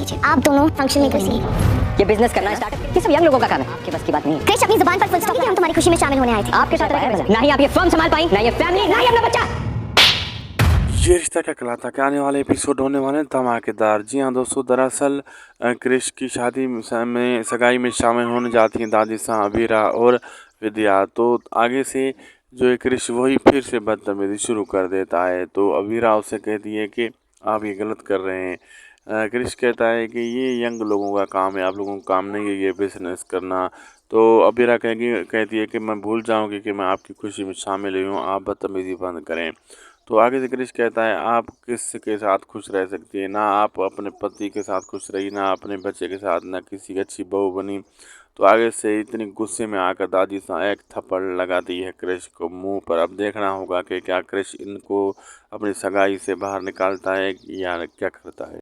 कीजिए, आप दोनों फंक्शन में घुसिए। ये बिजनेस करना स्टार्टअप ये सब यंग लोगों का काम है, आपके बस की बात नहीं है। क्रिश, अपनी जुबान पर फुल स्टॉप कि हम तुम्हारी खुशी में शामिल होने आए थे। आपके साथ ना ही आप ये फर्म संभाल पाई, ना ये फैमिली, ना ही अपना बच्चा। ये रिश्ता क्या कहलाता के आने वाले एपिसोड होने वाले हैं धमाकेदार। जी हाँ दोस्तों, दरअसल क्रिश की शादी में सगाई में शामिल होने जाती हैं दादी सा अबीरा और विद्या। तो आगे से जो है क्रिश वही फिर से बदतमीजी शुरू कर देता है। तो अबीरा उसे कहती है कि आप ये गलत कर रहे हैं। क्रिश कहता है कि ये यंग लोगों का काम है, आप लोगों का काम नहीं है ये बिजनेस करना। तो अबीरा कहती है कि मैं भूल जाऊंगी कि मैं आपकी खुशी में शामिल हुई हूँ, आप बदतमीजी बंद करें। तो आगे से क्रिश कहता है आप किसके साथ खुश रह सकती है, ना आप अपने पति के साथ खुश रही, ना अपने बच्चे के साथ, ना किसी अच्छी बहू बनी। तो आगे से इतनी गुस्से में आकर दादी सा एक थप्पड़ लगाती है क्रिश को मुंह पर। अब देखना होगा कि क्या क्रिश इनको अपनी सगाई से बाहर निकालता है या क्या करता है।